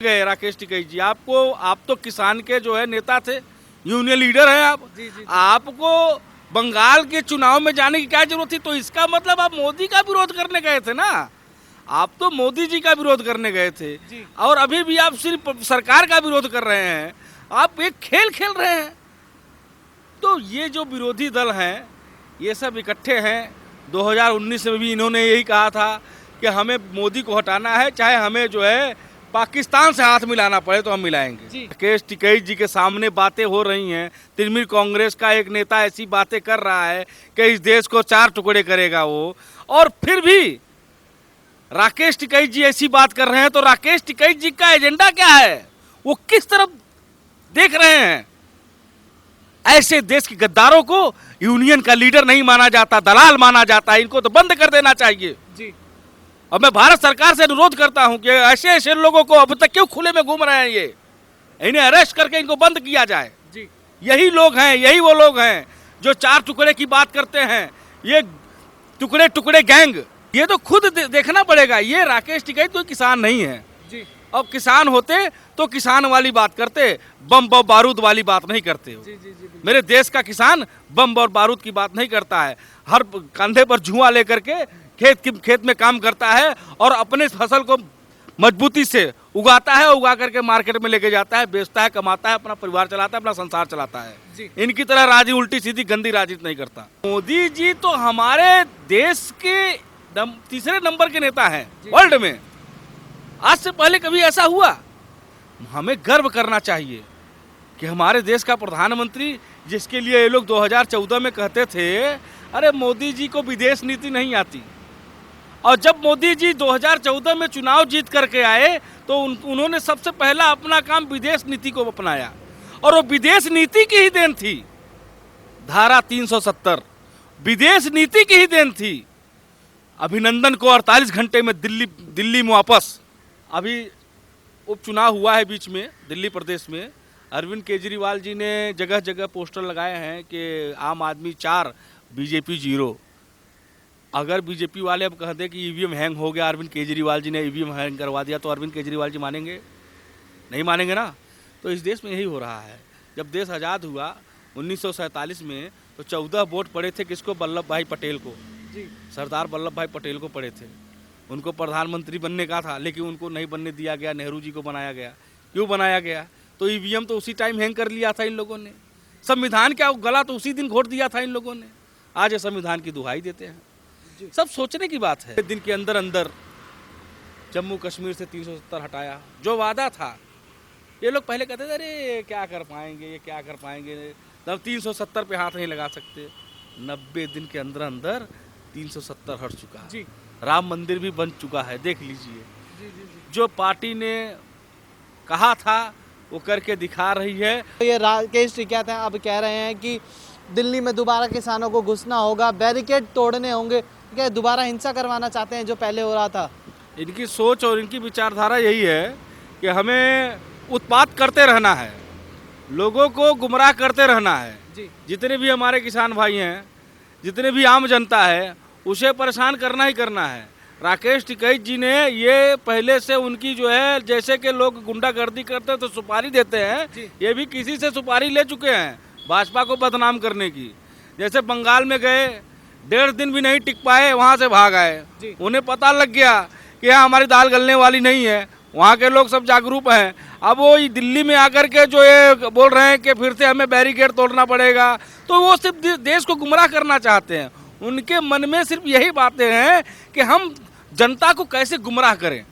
गए राकेश टिकैत जी, आप तो किसान के जो है नेता थे, यूनियन लीडर हैं आप। जी। आपको बंगाल के चुनाव में जाने की क्या जरूरत थी? तो इसका मतलब आप मोदी का विरोध करने गए थे ना। आप तो मोदी जी का विरोध करने गए थे जी। और अभी भी आप सिर्फ सरकार का विरोध कर रहे हैं। आप एक खेल खेल रहे हैं। तो ये जो विरोधी दल हैं ये सब इकट्ठे हैं। 2019 में भी इन्होंने यही कहा था कि हमें मोदी को हटाना है, चाहे हमें जो है पाकिस्तान से हाथ मिलाना पड़े तो हम मिलाएंगे। राकेश टिकैत जी के सामने बातें हो रही हैं। तृणमूल कांग्रेस का एक नेता ऐसी बातें कर रहा है कि इस देश को 4 टुकड़े करेगा वो, और फिर भी राकेश टिकैत जी ऐसी बात कर रहे हैं। तो राकेश टिकैत जी का एजेंडा क्या है? वो किस तरफ देख रहे हैं? ऐसे देश के गद्दारों को यूनियन का लीडर नहीं माना जाता, दलाल माना जाता है। इनको तो बंद कर देना चाहिए जी। और मैं भारत सरकार से अनुरोध करता हूं कि ऐसे ऐसे लोगों को अब तक क्यों खुले में घूम रहे हैं, ये इन्हें अरेस्ट करके इनको बंद किया जाए। जी। यही लोग हैं, यही वो लोग हैं जो 4 टुकड़े की बात करते हैं। ये टुकड़े टुकड़े गैंग, ये तो खुद देखना पड़ेगा। ये राकेश टिकैत कोई किसान नहीं है जी। अब किसान होते तो किसान वाली बात करते, बम और बारूद वाली बात नहीं करते हो। जी। मेरे देश का किसान बम और बारूद की बात नहीं करता है। हर कंधे पर जुआ लेकर के खेत में काम करता है और अपने फसल को मजबूती से उगाता है, उगा करके मार्केट में लेके जाता है, बेचता है, कमाता है, अपना परिवार चलाता है, अपना संसार चलाता है जी। इनकी तरह राजी उल्टी सीधी गंदी राजनीति नहीं करता। मोदी जी तो हमारे देश के तीसरे नंबर के नेता हैं वर्ल्ड में। आज से पहले कभी ऐसा हुआ? हमें गर्व करना चाहिए कि हमारे देश का प्रधानमंत्री, जिसके लिए ये लोग 2014 में कहते थे अरे मोदी जी को विदेश नीति नहीं आती, और जब मोदी जी 2014 में चुनाव जीत करके आए तो उन्होंने सबसे पहला अपना काम विदेश नीति को अपनाया, और वो विदेश नीति की ही देन थी। धारा 370 विदेश नीति की ही देन थी। अभिनंदन को 48 घंटे में दिल्ली में वापस। अभी उपचुनाव हुआ है बीच में दिल्ली प्रदेश में। अरविंद केजरीवाल जी ने जगह जगह पोस्टर लगाए हैं कि आम आदमी 4 बीजेपी 0। अगर बीजेपी वाले अब कहते कि ईवीएम हैंग हो गया, अरविंद केजरीवाल जी ने ईवीएम हैंग करवा दिया, तो अरविंद केजरीवाल जी मानेंगे? नहीं मानेंगे ना। तो इस देश में यही हो रहा है। जब देश आज़ाद हुआ 1947 में तो 14 वोट पड़े थे किसको? वल्लभ भाई पटेल को। जी। सरदार वल्लभ भाई पटेल को पड़े थे। उनको प्रधानमंत्री बनने का था, लेकिन उनको नहीं बनने दिया गया, नेहरू जी को बनाया गया। क्यों बनाया गया? तो ईवीएम तो उसी टाइम हैंग कर लिया था इन लोगों ने। संविधान क्या गला तो उसी दिन घोट दिया था इन लोगों ने। आज ये संविधान की दुहाई देते हैं। सब सोचने की बात है। दिन के अंदर अंदर जम्मू कश्मीर से 370 हटाया, जो वादा था। ये लोग पहले कहते थे अरे क्या कर पाएंगे, ये क्या कर पाएंगे, तब 370 पे हाथ नहीं लगा सकते। 90 दिन के अंदर अंदर 370 हट चुका है। जी। राम मंदिर भी बन चुका है, देख लीजिए। जी। जो पार्टी ने कहा था वो करके दिखा रही है। तो ये राकेश टिकैत हैं, अब कह रहे हैं कि दिल्ली में दोबारा किसानों को घुसना होगा, बैरिकेड तोड़ने होंगे। क्या दोबारा हिंसा करवाना चाहते हैं जो पहले हो रहा था? इनकी सोच और इनकी विचारधारा यही है कि हमें उत्पात करते रहना है, लोगों को गुमराह करते रहना है। जी। जितने भी हमारे किसान भाई हैं, जितने भी आम जनता है, उसे परेशान करना ही करना है। राकेश टिकैत जी ने ये पहले से उनकी जो है, जैसे कि लोग गुंडागर्दी करते हैं तो सुपारी देते हैं, ये भी किसी से सुपारी ले चुके हैं भाजपा को बदनाम करने की। जैसे बंगाल में गए, 1.5 दिन भी नहीं टिक पाए, वहाँ से भाग आए। उन्हें पता लग गया कि यहाँ हमारी दाल गलने वाली नहीं है। वहाँ के लोग सब जागरूक हैं। अब वो दिल्ली में आकर के जो ये बोल रहे हैं कि फिर से हमें बैरिकेड तोड़ना पड़ेगा, तो वो सिर्फ देश को गुमराह करना चाहते हैं। उनके मन में सिर्फ यही बातें हैं कि हम जनता को कैसे गुमराह करें,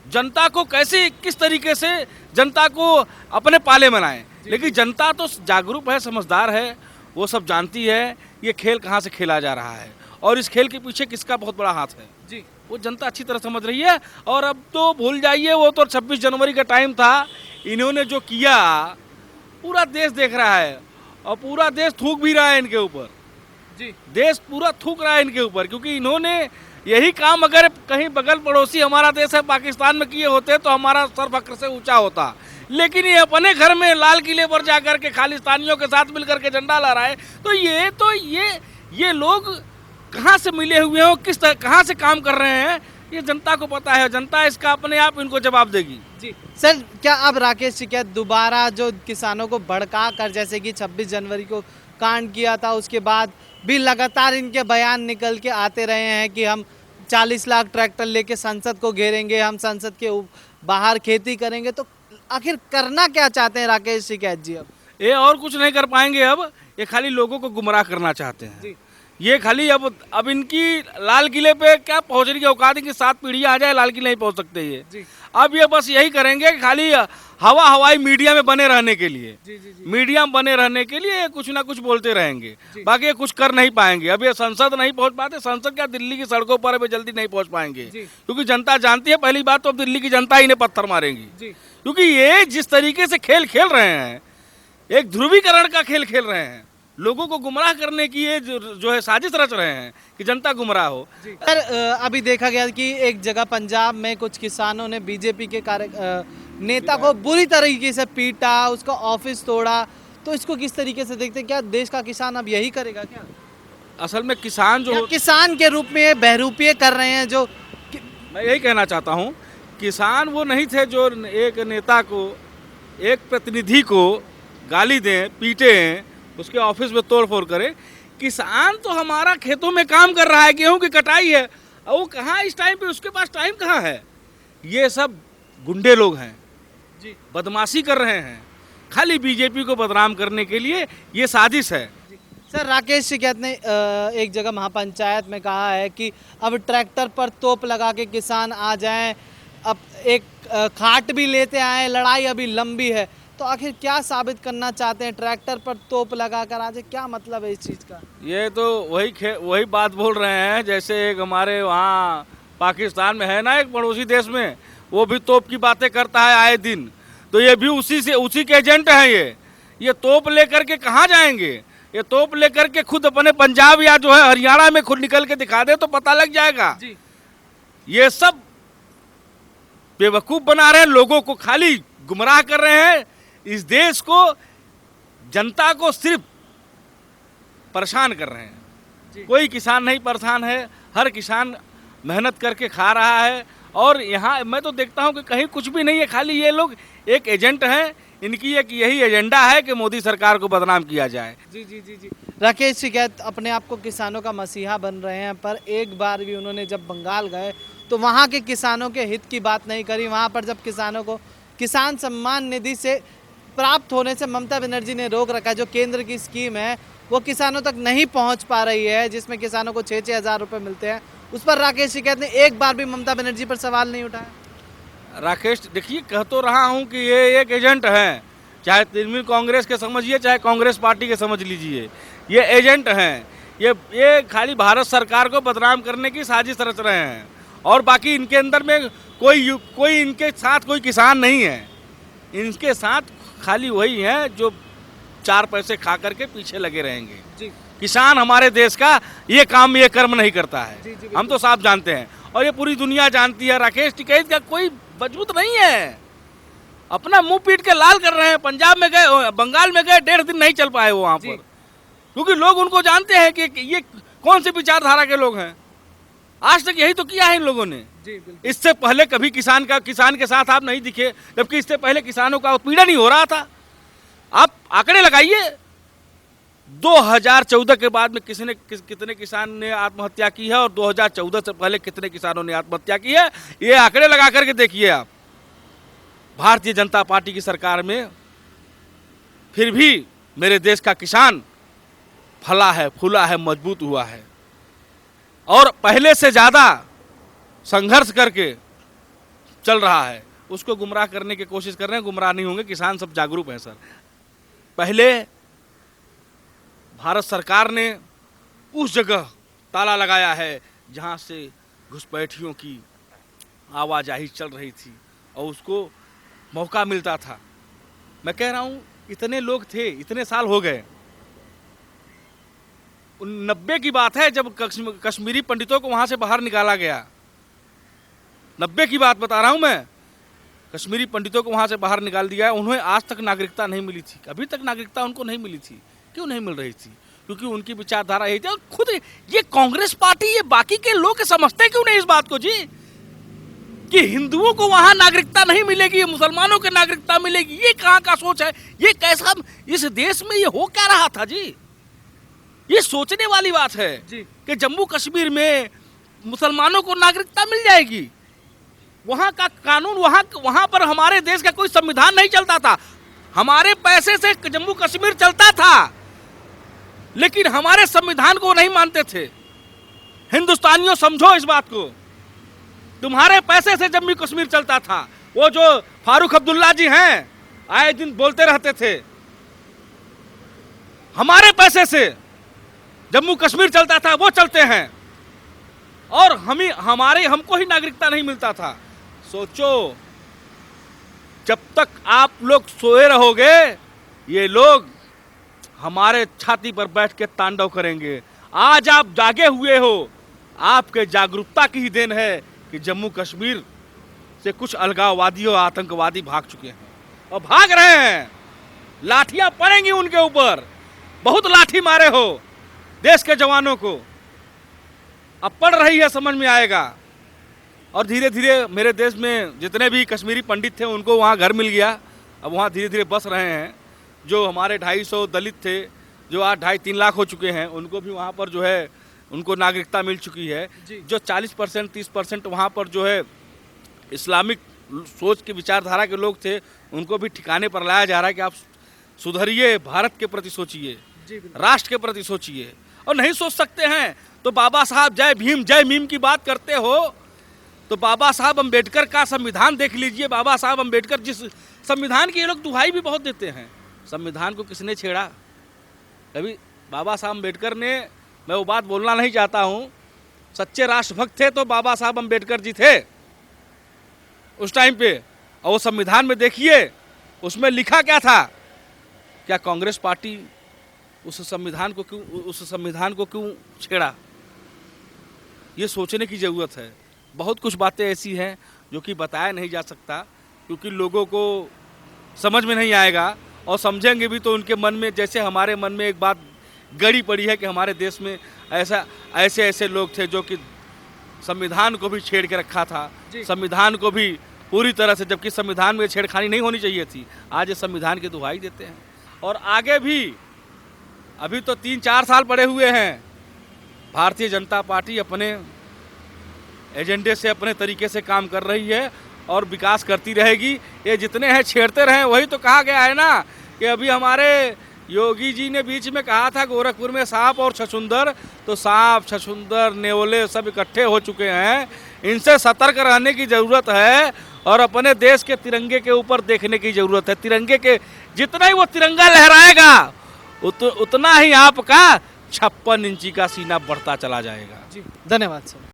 जनता को कैसे, किस तरीके से जनता को अपने पाले बनाएं। लेकिन जनता तो जागरूक है, समझदार है, वो सब जानती है ये खेल कहाँ से खेला जा रहा है और इस खेल के पीछे किसका बहुत बड़ा हाथ है। जी, वो जनता अच्छी तरह समझ रही है। और अब तो भूल जाइए, वो तो 26 जनवरी का टाइम था। इन्होंने जो किया पूरा देश देख रहा है और पूरा देश थूक भी रहा है इनके ऊपर। जी, देश पूरा थूक रहा है इनके ऊपर, क्योंकि इन्होंने यही काम अगर कहीं बगल पड़ोसी हमारा देश है पाकिस्तान में किए होते तो हमारा सर फक्र से ऊंचा होता। लेकिन ये अपने घर में लाल किले पर जाकर के खालिस्तानियों के साथ मिलकर के झंडा लहराए, तो ये लोग कहाँ से मिले हुए हैं, कहाँ से काम कर रहे हैं, ये जनता को पता है, जनता इसका अपने आप इनको जवाब देगी। जी सर, क्या अब राकेश टिकैत दोबारा जो किसानों को भड़का कर, जैसे कि 26 जनवरी को कांड किया था, उसके बाद भी लगातार इनके बयान निकल के आते रहे हैं कि हम 40 लाख ट्रैक्टर लेके संसद को घेरेंगे, हम संसद के बाहर खेती करेंगे, तो आखिर करना क्या चाहते हैं राकेश टिकैत जी अब? ये और कुछ नहीं कर पाएंगे अब, ये खाली लोगों को गुमराह करना चाहते हैं। जी। ये खाली अब इनकी लाल किले पे क्या पहुंचने की औकात है कि 7 पीढ़ियां आ जाए, लाल किले नहीं पहुंच सकते ये। जी। अब ये बस यही करेंगे, खाली हवाई मीडिया में बने रहने के लिए, जी जी जी। मीडिया में बने रहने के लिए कुछ ना कुछ बोलते रहेंगे, बाकी ये कुछ कर नहीं पाएंगे। अब ये संसद नहीं पहुंच पाते, संसद क्या दिल्ली की सड़कों पर अभी जल्दी नहीं पहुंच पाएंगे, क्योंकि जनता जानती है पहली बात तो अब दिल्ली की जनता इन्हें पत्थर मारेंगी, क्योंकि ये जिस तरीके से खेल खेल रहे हैं, एक ध्रुवीकरण का खेल खेल रहे हैं, लोगों को गुमराह करने की ये जो है साजिश रच रहे हैं कि जनता गुमराह हो। सर, अभी देखा गया कि एक जगह पंजाब में कुछ किसानों ने बीजेपी के नेता को बुरी तरीके से पीटा, उसका ऑफिस तोड़ा, तो इसको किस तरीके से देखते हैं? क्या देश का किसान अब यही करेगा क्या? असल में किसान जो किसान के रूप में बहरूपीय कर रहे हैं जो मैं यही कहना चाहता हूँ, किसान वो नहीं थे जो एक नेता को, एक प्रतिनिधि को गाली दें, पीटें, उसके ऑफिस में तोड़ फोड़ करे। किसान तो हमारा खेतों में काम कर रहा है, गेहूं की कटाई है, और वो कहाँ इस टाइम पे, उसके पास टाइम कहाँ है? ये सब गुंडे लोग हैं जी, बदमाशी कर रहे हैं, खाली बीजेपी को बदनाम करने के लिए ये साजिश है। सर, राकेश टिकैत ने एक जगह महापंचायत में कहा है कि अब ट्रैक्टर पर तोप लगा के किसान आ जाएं, अब एक खाट भी लेते आए, लड़ाई अभी लंबी है, तो आखिर क्या साबित करना चाहते हैं? ट्रैक्टर पर तोप लगा कर आ जाए, क्या मतलब है इस चीज़ का? ये तो वही बात बोल रहे हैं, जैसे एक हमारे वहाँ पाकिस्तान में है ना, एक पड़ोसी देश में, वो भी तोप की बातें करता है आए दिन, तो ये भी उसी के एजेंट हैं। ये तोप लेकर के कहाँ जाएंगे? ये तोप लेकर के खुद अपने पंजाब या जो है हरियाणा में खुद निकल के दिखा दे तो पता लग जाएगा। जी। ये सब बेवकूफ बना रहे हैं, लोगों को खाली गुमराह कर रहे हैं, इस देश को, जनता को सिर्फ परेशान कर रहे हैं। कोई किसान नहीं परेशान है, हर किसान मेहनत करके खा रहा है, और यहाँ मैं तो देखता हूँ कि कहीं कुछ भी नहीं है, खाली ये लोग एक एजेंट हैं, इनकी एक यही एजेंडा है कि मोदी सरकार को बदनाम किया जाए। जी जी जी जी। राकेश टिकैत अपने आप को किसानों का मसीहा बन रहे हैं, पर एक बार भी उन्होंने जब बंगाल गए तो वहाँ के किसानों के हित की बात नहीं करी। वहाँ पर जब किसानों को किसान सम्मान निधि से प्राप्त होने से ममता बनर्जी ने रोक रखा है, जो केंद्र की स्कीम है वो किसानों तक नहीं पहुँच पा रही है, जिसमें किसानों को 6-6 हज़ार रुपये मिलते हैं, उस पर राकेश टिकैत ने एक बार भी ममता बनर्जी पर सवाल नहीं उठाया। राकेश, देखिए, कह तो रहा हूँ कि ये एक एजेंट हैं, चाहे तृणमूल कांग्रेस के समझिए, चाहे कांग्रेस पार्टी के समझ लीजिए, ये एजेंट हैं। ये खाली भारत सरकार को बदनाम करने की साजिश रच रहे हैं, और बाकी इनके अंदर में कोई इनके साथ कोई किसान नहीं है। इनके साथ खाली वही हैं जो 4 पैसे खा करके पीछे लगे रहेंगे। जी। किसान हमारे देश का ये काम, ये कर्म नहीं करता है। जी, हम तो साफ जानते हैं, और ये पूरी दुनिया जानती है। राकेश टिकैत का कोई वजूद नहीं है, अपना मुंह पीट के लाल कर रहे हैं। पंजाब में गए, बंगाल में गए, 1.5 दिन नहीं चल पाए वो वहाँ पर, क्योंकि लोग उनको जानते हैं कि ये कौन सी विचारधारा के लोग हैं। आज तक यही तो किया है इन लोगों ने। इससे पहले कभी किसान के साथ आप नहीं दिखे, जबकि इससे पहले किसानों का उत्पीड़न ही हो रहा था। आप आंकड़े लगाइए, 2014 के बाद में कितने किसान ने आत्महत्या की है, और 2014 से पहले कितने किसानों ने आत्महत्या की है, ये आंकड़े लगा करके देखिए आप। भारतीय जनता पार्टी की सरकार में फिर भी मेरे देश का किसान फला है, फूला है, मजबूत हुआ है, और पहले से ज़्यादा संघर्ष करके चल रहा है। उसको गुमराह करने की कोशिश कर रहे हैं, गुमराह नहीं होंगे, किसान सब जागरूक हैं सर। पहले भारत सरकार ने उस जगह ताला लगाया है जहाँ से घुसपैठियों की आवाजाही चल रही थी, और उसको मौका मिलता था। मैं कह रहा हूँ, इतने लोग थे, इतने साल हो गए। 90 की बात है जब कश्मीरी पंडितों को वहाँ से बाहर निकाला गया। 90 की बात बता रहा हूँ मैं, कश्मीरी पंडितों को वहाँ से बाहर निकाल दिया। उन्हें आज तक नागरिकता नहीं मिली थी, अभी तक नागरिकता उनको नहीं मिली थी। क्यों नहीं मिल रही थी? क्योंकि उनकी विचारधारा यही थी। खुद ये कांग्रेस पार्टी, ये बाकी के लोग समझते क्यों नहीं इस बात को जी? कि हिंदुओं को वहां नागरिकता नहीं मिलेगी, मुसलमानों को नागरिकता मिलेगी। ये कहाँ का सोच है? ये कैसा, इस देश में ये हो क्या रहा था जी? ये सोचने वाली बात है जी। कि जम्मू कश्मीर में मुसलमानों को नागरिकता मिल जाएगी। वहां का कानून, वहां पर हमारे देश का कोई संविधान नहीं चलता था। हमारे पैसे से जम्मू कश्मीर चलता था, लेकिन हमारे संविधान को नहीं मानते थे। हिंदुस्तानियों समझो इस बात को, तुम्हारे पैसे से जम्मू कश्मीर चलता था। वो जो फारूक अब्दुल्ला जी हैं, आए दिन बोलते रहते थे हमारे पैसे से जम्मू कश्मीर चलता था, वो चलते हैं, और हमको ही नागरिकता नहीं मिलता था। सोचो, जब तक आप लोग सोए रहोगे, ये लोग हमारे छाती पर बैठ के तांडव करेंगे। आज आप जागे हुए हो, आपके जागरूकता की ही देन है कि जम्मू कश्मीर से कुछ अलगाववादी और आतंकवादी भाग चुके हैं और भाग रहे हैं। लाठियां पड़ेंगी उनके ऊपर, बहुत लाठी मारे हो देश के जवानों को, अब पड़ रही है, समझ में आएगा। और धीरे धीरे मेरे देश में जितने भी कश्मीरी पंडित थे उनको वहाँ घर मिल गया, अब वहाँ धीरे धीरे बस रहे हैं। जो हमारे 250 दलित थे, जो आज 2.5-3 लाख हो चुके हैं, उनको भी वहाँ पर जो है उनको नागरिकता मिल चुकी है। जो 40% 30% वहाँ पर जो है इस्लामिक सोच की विचारधारा के लोग थे, उनको भी ठिकाने पर लाया जा रहा है कि आप सुधरिए, भारत के प्रति सोचिए, राष्ट्र के प्रति सोचिए। और नहीं सोच सकते हैं तो बाबा साहब जय भीम जय मीम की बात करते हो, तो बाबा साहब अम्बेडकर का संविधान देख लीजिए। बाबा साहब अम्बेडकर जिस संविधान की ये लोग दुहाई भी बहुत देते हैं, संविधान को किसने छेड़ा? कभी बाबा साहब अम्बेडकर ने, मैं वो बात बोलना नहीं चाहता हूँ, सच्चे राष्ट्रभक्त थे तो बाबा साहब अम्बेडकर जी थे उस टाइम पे। और वो संविधान में देखिए उसमें लिखा क्या था। क्या कांग्रेस पार्टी उस संविधान को क्यों छेड़ा? ये सोचने की ज़रूरत है। बहुत कुछ बातें ऐसी हैं जो कि बताया नहीं जा सकता, क्योंकि लोगों को समझ में नहीं आएगा, और समझेंगे भी तो उनके मन में, जैसे हमारे मन में एक बात गड़ी पड़ी है कि हमारे देश में ऐसे लोग थे जो कि संविधान को भी छेड़ के रखा था, संविधान को भी पूरी तरह से, जबकि संविधान में छेड़खानी नहीं होनी चाहिए थी। आज ये संविधान की दुहाई देते हैं। और आगे भी, अभी तो 3-4 साल पड़े हुए हैं, भारतीय जनता पार्टी अपने एजेंडे से, अपने तरीके से काम कर रही है और विकास करती रहेगी। ये जितने हैं छेड़ते रहें। वही तो कहा गया है ना कि अभी हमारे योगी जी ने बीच में कहा था गोरखपुर में सांप और छछूंदर, तो सांप, छछूंदर, नेवले सब इकट्ठे हो चुके हैं। इनसे सतर्क रहने की ज़रूरत है और अपने देश के तिरंगे के ऊपर देखने की ज़रूरत है। तिरंगे के जितना ही वो तिरंगा लहराएगा उतना ही आपका 56 इंची का सीना बढ़ता चला जाएगा। जी, धन्यवाद सर।